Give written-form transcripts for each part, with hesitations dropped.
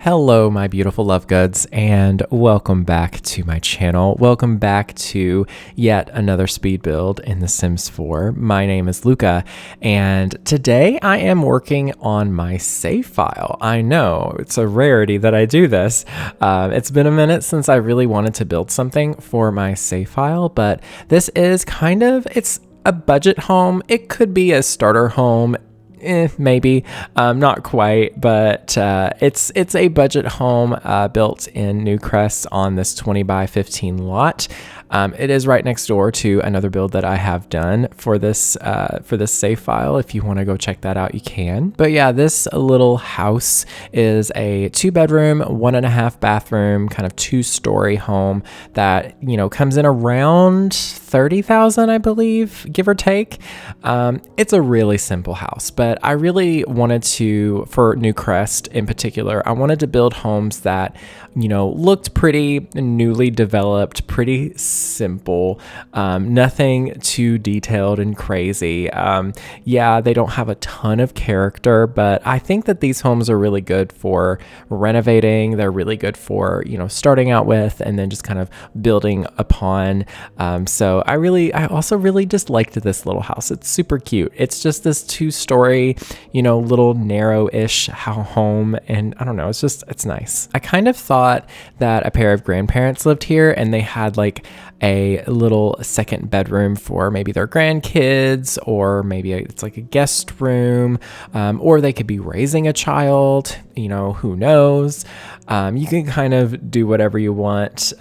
Hello, my beautiful love goods, and welcome back to my channel. Welcome back to yet another speed build in The Sims 4. My name is Lucca, and today I am working on my save file. I know, it's a rarity that I do this. It's been a minute since I really wanted to build something for my save file, but this is it's a budget home. It could be a starter home. Maybe not quite, but it's a budget home built in Newcrest on this 20 by 15 lot. It is right next door to another build that I have done for this save file. If you want to go check that out, you can. But yeah, this little house is a 2-bedroom, 1.5 bathroom, kind of 2-story home that, comes in around 30,000, I believe, give or take. It's a really simple house, but I really wanted to, for Newcrest in particular, I wanted to build homes that, looked pretty newly developed, pretty simple, nothing too detailed and crazy. Yeah, they don't have a ton of character, but I think that these homes are really good for renovating. They're really good for, starting out with and then just kind of building upon. So I also really just liked this little house. It's super cute. It's just this 2-story, little narrow-ish home. And I don't know, it's nice. I kind of thought that a pair of grandparents lived here and they had like a little second bedroom for maybe their grandkids, or maybe it's like a guest room, or they could be raising a child, who knows. You can kind of do whatever you want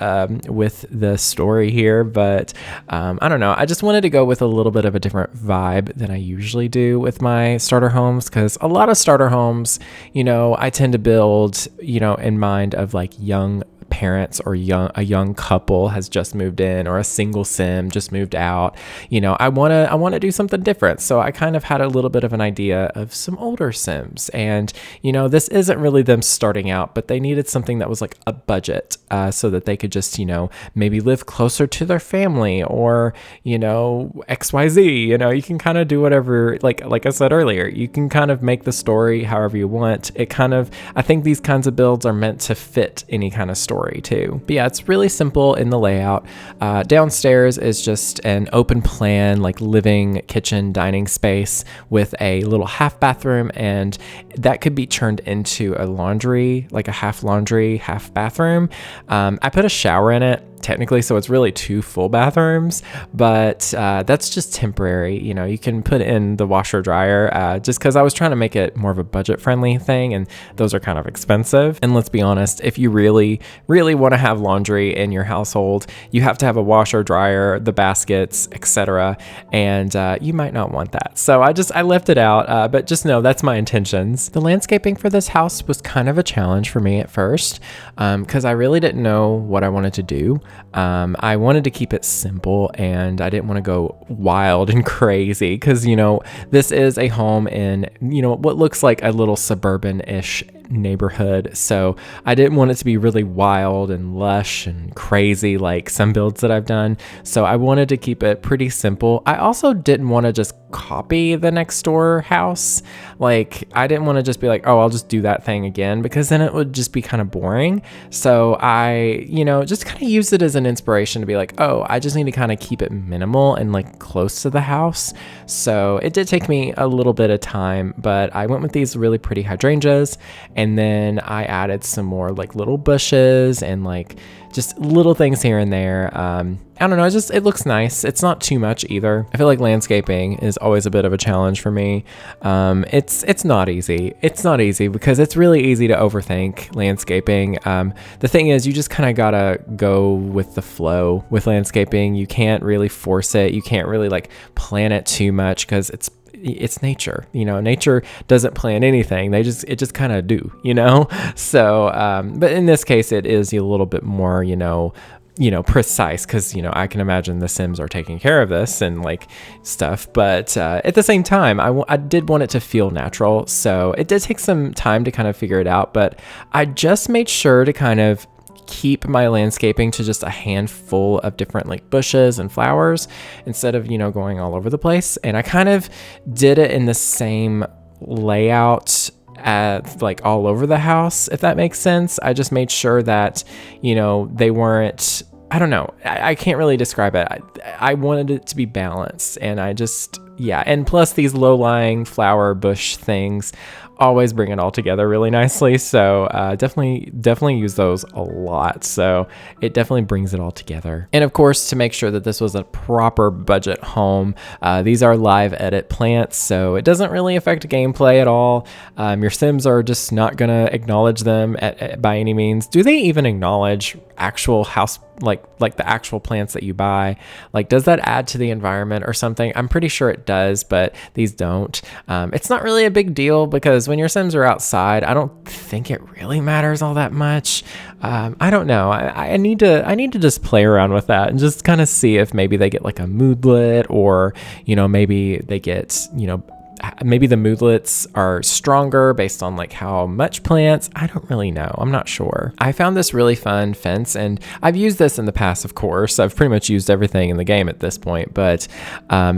with the story here, but I don't know. I just wanted to go with a little bit of a different vibe than I usually do with my starter homes, because a lot of starter homes, I tend to build, in mind of like young parents or a young couple has just moved in, or a single sim just moved out. I want to do something different. So I kind of had a little bit of an idea of some older sims, and this isn't really them starting out, but they needed something that was like a budget, so that they could just maybe live closer to their family, or XYZ. You can kind of do whatever, like I said earlier, you can kind of make the story however you want. I think these kinds of builds are meant to fit any kind of story too. But yeah, it's really simple in the layout. Downstairs is just an open plan, like living, kitchen, dining space with a little half bathroom, and that could be turned into a laundry, like a half laundry, half bathroom. I put a shower in it, technically, so it's really 2 full bathrooms, but that's just temporary. You can put in the washer dryer, just because I was trying to make it more of a budget friendly thing, and those are kind of expensive. And let's be honest, if you really want to have laundry in your household, you have to have a washer dryer, the baskets, etc., and you might not want that. So I left it out, but just know that's my intentions. The landscaping for this house was kind of a challenge for me at first, because I really didn't know what I wanted to do. I wanted to keep it simple, and I didn't want to go wild and crazy, because this is a home in what looks like a little suburban-ish neighborhood, so I didn't want it to be really wild and lush and crazy like some builds that I've done. So I wanted to keep it pretty simple. I also didn't want to just copy the next door house. Like, I didn't want to just be like, oh, I'll just do that thing again, because then it would just be kind of boring. So I just kind of used it as an inspiration to be like, oh, I just need to kind of keep it minimal and like close to the house. So it did take me a little bit of time, but I went with these really pretty hydrangeas, and then I added some more like little bushes and like just little things here and there. I don't know, it looks nice. It's not too much either. I feel like landscaping is always a bit of a challenge for me. It's not easy. It's not easy because it's really easy to overthink landscaping. The thing is, you just kind of gotta go with the flow with landscaping. You can't really force it. You can't really like plan it too much, because it's nature. Nature doesn't plan anything. It just kind of do, so but in this case it is a little bit more precise, because I can imagine the Sims are taking care of this and like stuff, but at the same time I did want it to feel natural, so it did take some time to kind of figure it out. But I just made sure to kind of keep my landscaping to just a handful of different like bushes and flowers, instead of going all over the place. And I kind of did it in the same layout like all over the house, if that makes sense. I just made sure that, they weren't, I don't know. I can't really describe it. I wanted it to be balanced, and and plus these low-lying flower bush things always bring it all together really nicely. So definitely use those a lot. So it definitely brings it all together. And of course, to make sure that this was a proper budget home, these are live edit plants, so it doesn't really affect gameplay at all. Your Sims are just not gonna acknowledge them by any means. Do they even acknowledge actual house, like the actual plants that you buy? Like, does that add to the environment or something? I'm pretty sure it does, but these don't. It's not really a big deal because when your Sims are outside, I don't think it really matters all that much. I don't know. I need to just play around with that and just kind of see if maybe they get like a moodlet, or maybe they get maybe the moodlets are stronger based on like how much plants. I don't really know. I'm not sure. I found this really fun fence, and I've used this in the past, of course. I've pretty much used everything in the game at this point, but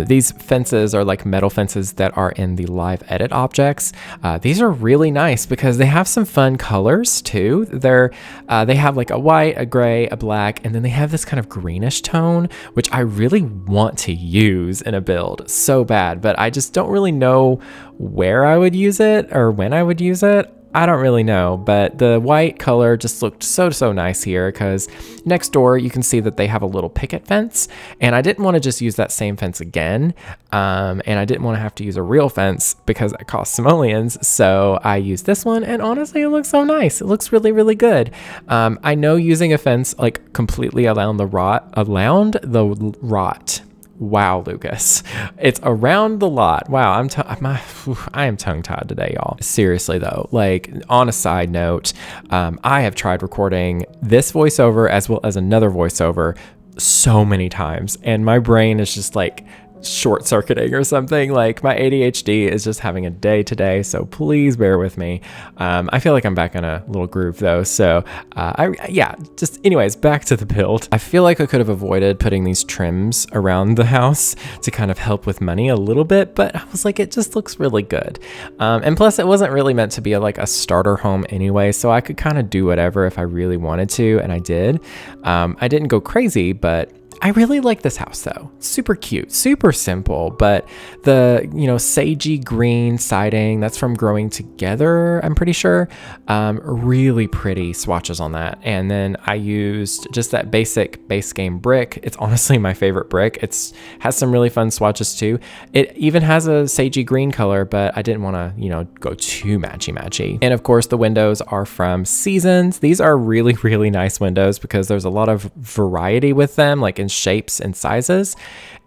these fences are like metal fences that are in the live edit objects. These are really nice because they have some fun colors too. They have like a white, a gray, a black, and then they have this kind of greenish tone, which I really want to use in a build so bad, but I just don't really know where I would use it or when I would use it. I don't really know, but the white color just looked so nice here, because next door you can see that they have a little picket fence, and I didn't want to just use that same fence again, and I didn't want to have to use a real fence because it costs simoleons, so I used this one, and honestly it looks so nice. It looks really good. I know using a fence like completely around the rot. Wow, Lucas. It's around the lot. Wow, I am tongue-tied today, y'all. Seriously though, like on a side note, I have tried recording this voiceover as well as another voiceover so many times, and my brain is just like short-circuiting or something. Like my ADHD is just having a day today, so please bear with me. I feel like I'm back in a little groove though, so anyways, back to the build. I feel like I could have avoided putting these trims around the house to kind of help with money a little bit, but I was like, it just looks really good. And plus it wasn't really meant to be like a starter home anyway, so I could kind of do whatever if I really wanted to, and I did. I didn't go crazy, but I really like this house though. Super cute, super simple, but the, sagey green siding, that's from Growing Together, I'm pretty sure. Really pretty swatches on that. And then I used just that basic base game brick. It's honestly my favorite brick. Has some really fun swatches too. It even has a sagey green color, but I didn't want to, go too matchy. And of course the windows are from Seasons. These are really nice windows because there's a lot of variety with them, like in shapes and sizes,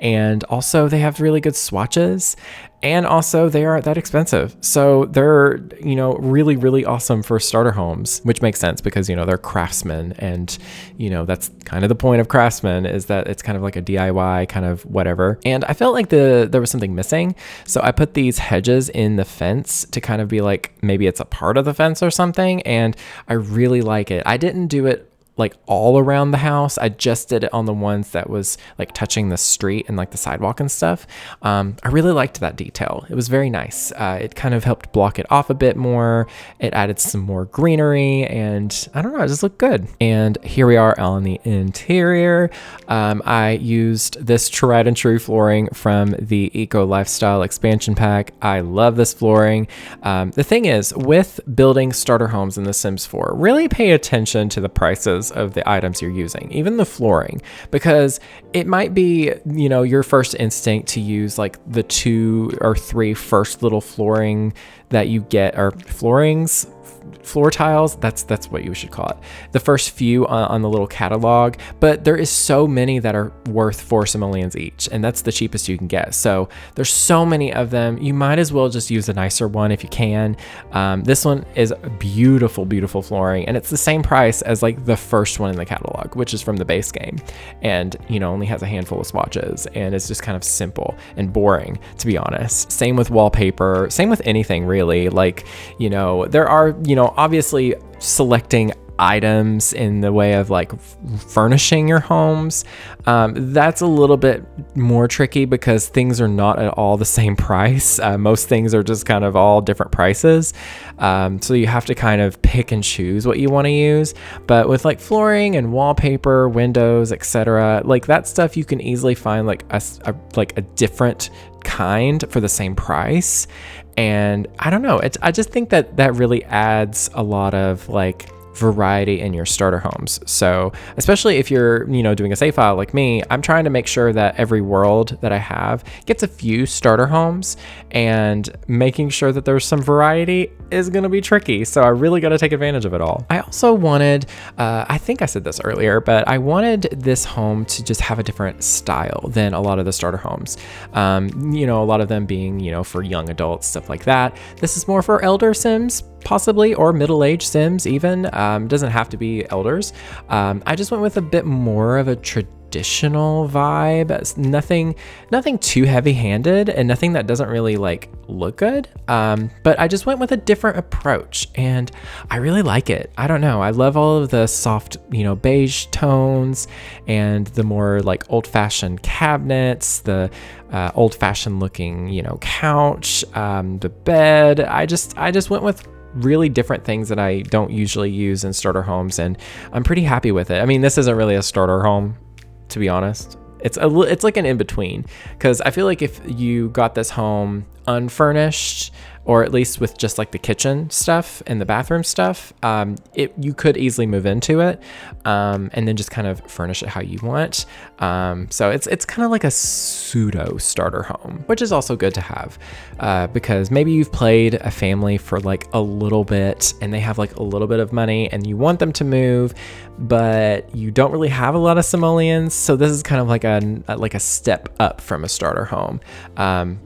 and also they have really good swatches, and also they aren't that expensive, so they're really awesome for starter homes, which makes sense because they're craftsmen, and that's kind of the point of craftsmen, is that it's kind of like a DIY kind of whatever. And I felt like there was something missing, so I put these hedges in the fence to kind of be like maybe it's a part of the fence or something, and I really like it. I didn't do it like all around the house. I just did it on the ones that was like touching the street and like the sidewalk and stuff. I really liked that detail. It was very nice. It kind of helped block it off a bit more. It added some more greenery, and I don't know, it just looked good. And here we are on the interior. I used this tried and true flooring from the Eco Lifestyle expansion pack. I love this flooring. The thing is, with building starter homes in The Sims 4, really pay attention to the prices of the items you're using, even the flooring, because it might be, your first instinct to use like the 2 or 3 first little flooring that you get, or floor tiles, that's what you should call it, the first few on the little catalog, but there is so many that are worth 4 simoleons each, and that's the cheapest you can get. So there's so many of them, you might as well just use a nicer one if you can. This one is beautiful flooring, and it's the same price as like the first one in the catalog, which is from the base game, and only has a handful of swatches, and it's just kind of simple and boring, to be honest. Same with wallpaper, same with anything really. Like, there are, obviously selecting items in the way of like furnishing your homes. That's a little bit more tricky because things are not at all the same price. Most things are just kind of all different prices. So you have to kind of pick and choose what you want to use. But with like flooring and wallpaper, windows, etc., like that stuff, you can easily find like a different kind for the same price. And I don't know, I just think that really adds a lot of like variety in your starter homes. So especially if you're, doing a save file like me, I'm trying to make sure that every world that I have gets a few starter homes, and making sure that there's some variety is going to be tricky. So I really got to take advantage of it all. I also wanted, I think I said this earlier, but I wanted this home to just have a different style than a lot of the starter homes. A lot of them being, for young adults, stuff like that. This is more for elder Sims, possibly, or middle-aged Sims even. Doesn't have to be elders. I just went with a bit more of a traditional vibe. Nothing too heavy-handed, and nothing that doesn't really like look good. But I just went with a different approach, and I really like it. I don't know. I love all of the soft, beige tones, and the more like old-fashioned cabinets, the old-fashioned looking, couch, the bed. I just went with really different things that I don't usually use in starter homes, and I'm pretty happy with it. I mean, this isn't really a starter home, to be honest. It's like an in-between, because I feel like if you got this home unfurnished, or at least with just like the kitchen stuff and the bathroom stuff, you could easily move into it, and then just kind of furnish it how you want. So it's kind of like a pseudo starter home, which is also good to have, because maybe you've played a family for like a little bit, and they have like a little bit of money, and you want them to move, but you don't really have a lot of simoleons. So this is kind of like a step up from a starter home,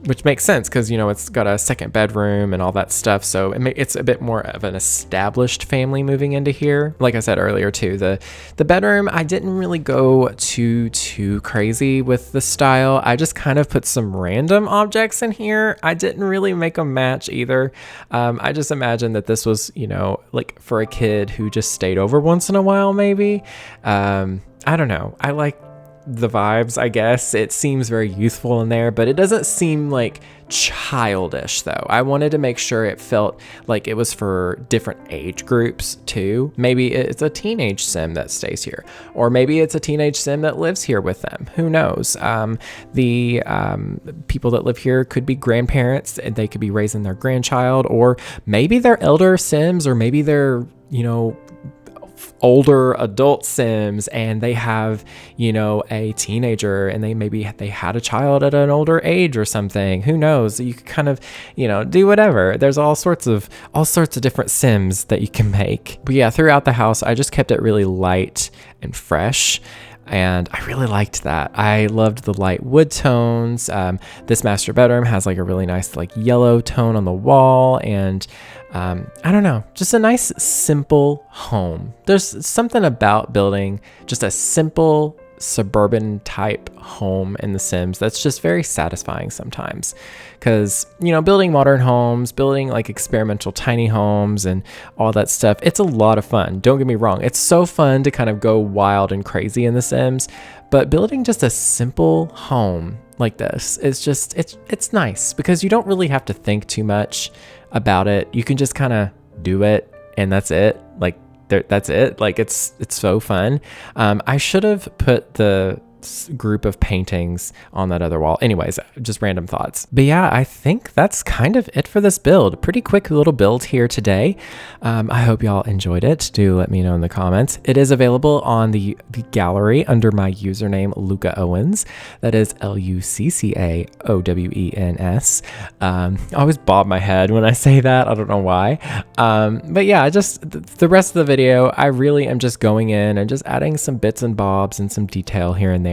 which makes sense because it's got a second bedroom and all that stuff. So it's a bit more of an established family moving into here. Like I said earlier too, the bedroom, I didn't really go too crazy with the style. I just kind of put some random objects in here. I didn't really make them match either. I just imagined that this was, like for a kid who just stayed over once in a while, maybe. I don't know. I like the vibes, I guess. It seems very youthful in there, but it doesn't seem like childish though. I wanted to make sure it felt like it was for different age groups too. Maybe it's a teenage sim that stays here, or maybe it's a teenage sim that lives here with them. Who knows? The people that live here could be grandparents, and they could be raising their grandchild, or maybe they're elder sims, or maybe they're, older adult sims, and they have, a teenager, and they had a child at an older age or something. Who knows? You could kind of, do whatever. There's all sorts of different sims that you can make. But yeah, throughout the house, I just kept it really light and fresh, and I really liked that. I loved the light wood tones. This master bedroom has like a really nice like yellow tone on the wall, and I don't know, just a nice simple home. There's something about building just a simple suburban type home in The Sims that's just very satisfying sometimes, because building modern homes, building like experimental tiny homes and all that stuff, it's a lot of fun. Don't get me wrong, it's so fun to kind of go wild and crazy in The Sims, but building just a simple home like this is just it's nice, because you don't really have to think too much about it. You can just kind of do it, and that's it. That's it. Like it's so fun. I should have put the group of paintings on that other wall. Anyways, just random thoughts. But yeah, I think that's kind of it for this build. Pretty quick little build here today. I hope y'all enjoyed it. Do let me know in the comments. It is available on the gallery under my username Lucca Owens. That is LuccaOwens. I always bob my head when I say that. I don't know why. But yeah, just the rest of the video, I really am just going in and just adding some bits and bobs and some detail here and there.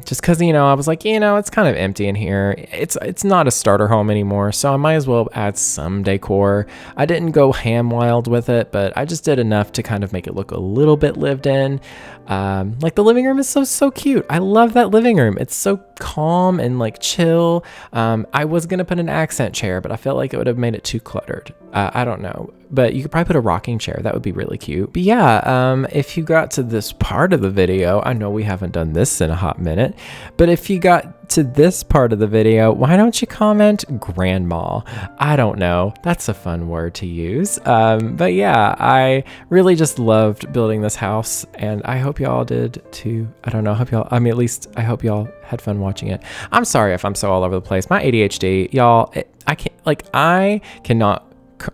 Just because, I was like, it's kind of empty in here. It's not a starter home anymore, so I might as well add some decor. I didn't go ham wild with it, but I just did enough to kind of make it look a little bit lived in. Like the living room is so cute. I love that living room. It's so calm and like chill. I was gonna put an accent chair, but I felt like it would have made it too cluttered. I don't know. but you could probably put a rocking chair. That would be really cute. But yeah, if you got to this part of the video, I know we haven't done this in a hot minute, but if you got to this part of the video, why don't you comment grandma? I don't know. That's a fun word to use. But yeah, I really just loved building this house, and I hope y'all did too. I don't know. At least I hope y'all had fun watching it. I'm sorry if I'm so all over the place. My ADHD, y'all, I cannot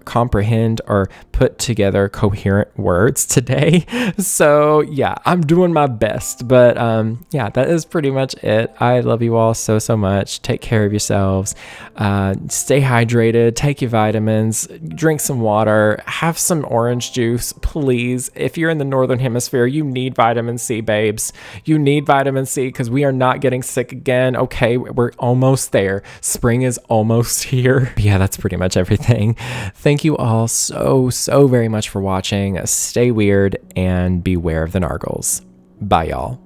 comprehend or put together coherent words today. So yeah, I'm doing my best, but yeah, that is pretty much it. I love you all so much. Take care of yourselves. Stay hydrated, take your vitamins, drink some water, have some orange juice, please. If you're in the Northern Hemisphere, you need vitamin C, babes. You need vitamin C because we are not getting sick again. Okay, we're almost there. Spring is almost here. But yeah, that's pretty much everything. Thank you all so very much for watching. Stay weird and beware of the nargles. Bye, y'all.